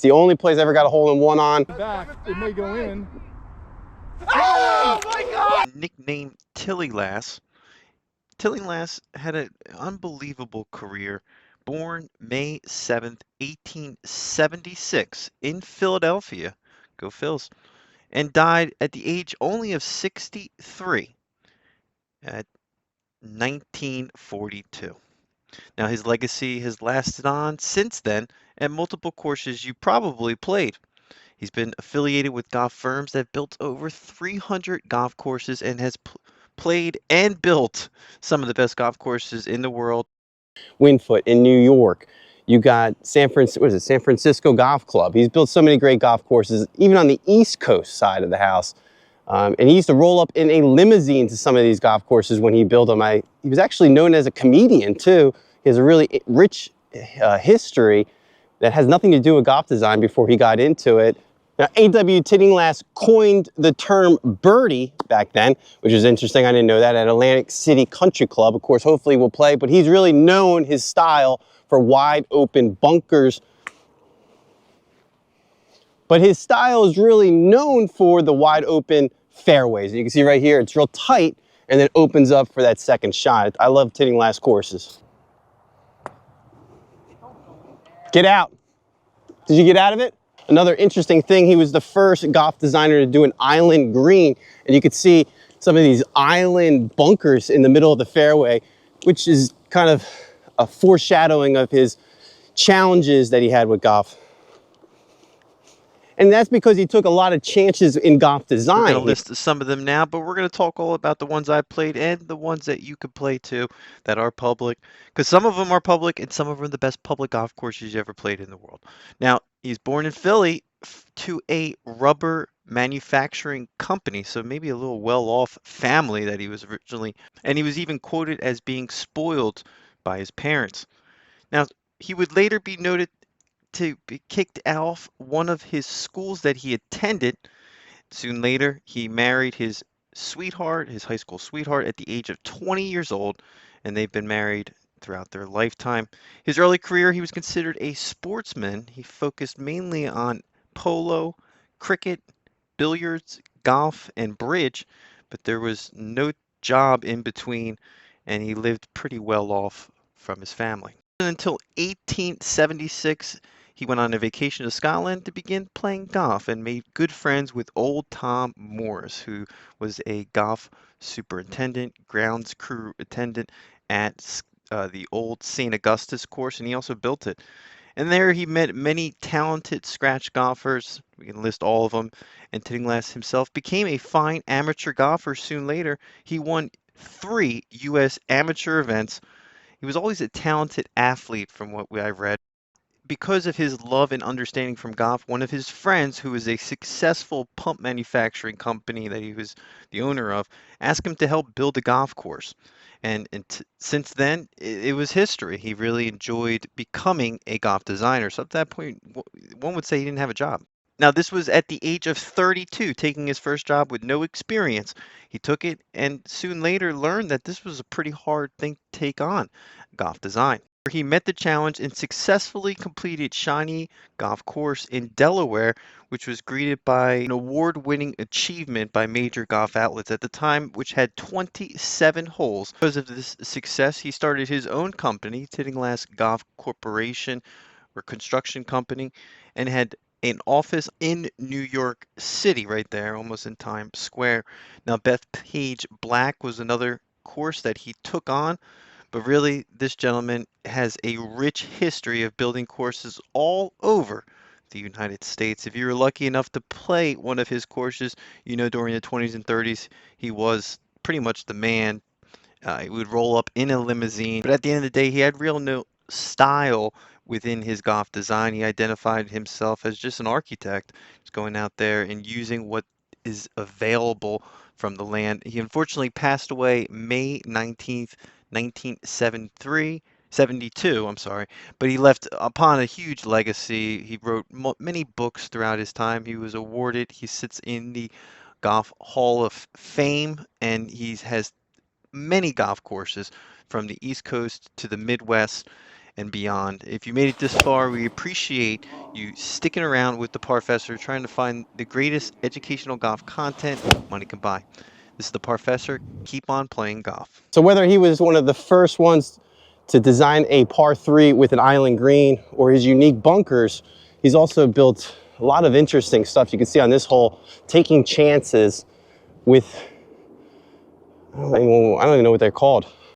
It's the only place I ever got a hole-in-one on. Back, it may go in. Oh my God! Nicknamed Tillinghast. Tillinghast had an unbelievable career. Born May 7th, 1876 in Philadelphia, go Phils, and died at the age only of 63 at 1942. Now his legacy has lasted on since then at multiple courses you probably played. He's been affiliated with golf firms that have built over 300 golf courses and has played and built some of the best golf courses in the world. Wingfoot in New York. You got San Francisco Golf Club. He's built so many great golf courses, even on the East Coast side of the house. And he used to roll up in a limousine to some of these golf courses when he built them. He was actually known as a comedian too. He has a really rich history that has nothing to do with golf design before he got into it. Now, A.W. Tillinghast coined the term birdie back then, which is interesting. I didn't know that, at Atlantic City Country Club. Of course, hopefully we'll play, but he's really known his style for wide open bunkers. But his style is really known for the wide open fairways. You can see right here, it's real tight and then opens up for that second shot. I love Tillinghast courses. Get out. Did you get out of it? Another interesting thing, he was the first golf designer to do an island green. And you could see some of these island bunkers in the middle of the fairway, which is kind of a foreshadowing of his challenges that he had with golf. And that's because he took a lot of chances in golf design. We're going to list some of them now, but we're going to talk all about the ones I played and the ones that you could play too that are public, because some of them are public and some of them are the best public golf courses you ever played in the world. Now, he's born in Philly to a rubber manufacturing company, so maybe a little well-off family that he was originally, and he was even quoted as being spoiled by his parents. Now, he would later be noted to be kicked off one of his schools that he attended. Soon later, he married his sweetheart, his high school sweetheart, at the age of 20 years old, and they've been married throughout their lifetime. His early career, he was considered a sportsman. He focused mainly on polo, cricket, billiards, golf, and bridge, but there was no job in between, and he lived pretty well off from his family. Until 1876, he went on a vacation to Scotland to begin playing golf and made good friends with old Tom Morris, who was a golf superintendent, grounds crew attendant at the old St. Augustus course, and he also built it. And there he met many talented scratch golfers. We can list all of them. And Tillinghast himself became a fine amateur golfer soon later. He won 3 U.S. amateur events. He was always a talented athlete from what I've read. Because of his love and understanding from golf, one of his friends, who was a successful pump manufacturing company that he was the owner of, asked him to help build a golf course. And since then, it was history. He really enjoyed becoming a golf designer. So at that point, one would say he didn't have a job. Now, this was at the age of 32, taking his first job with no experience. He took it and soon later learned that this was a pretty hard thing to take on, golf design. He met the challenge and successfully completed Shawnee Golf Course in Delaware, which was greeted by an award-winning achievement by major golf outlets at the time, which had 27 holes. Because of this success, he started his own company, Tillinghast Golf Corporation, or construction company, and had an office in New York City right there, almost in Times Square. Now, Bethpage Black was another course that he took on. But really, this gentleman has a rich history of building courses all over the United States. If you were lucky enough to play one of his courses, you know during the 20s and 30s, he was pretty much the man. He would roll up in a limousine. But at the end of the day, he had real no style within his golf design. He identified himself as just an architect. He's going out there and using what is available from the land. He unfortunately passed away May 19th, 1972, I'm sorry, but he left upon a huge legacy. He wrote many books throughout his time. He was awarded, he sits in the Golf Hall of Fame, and he has many golf courses from the East Coast to the Midwest. and beyond. If you made it this far, we appreciate you sticking around with the Parfessor, trying to find the greatest educational golf content money can buy. This is the Parfessor. Keep on playing golf. So whether he was one of the first ones to design a par 3 with an island green or his unique bunkers, he's also built a lot of interesting stuff. You can see on this hole, taking chances with, I don't even know what they're called.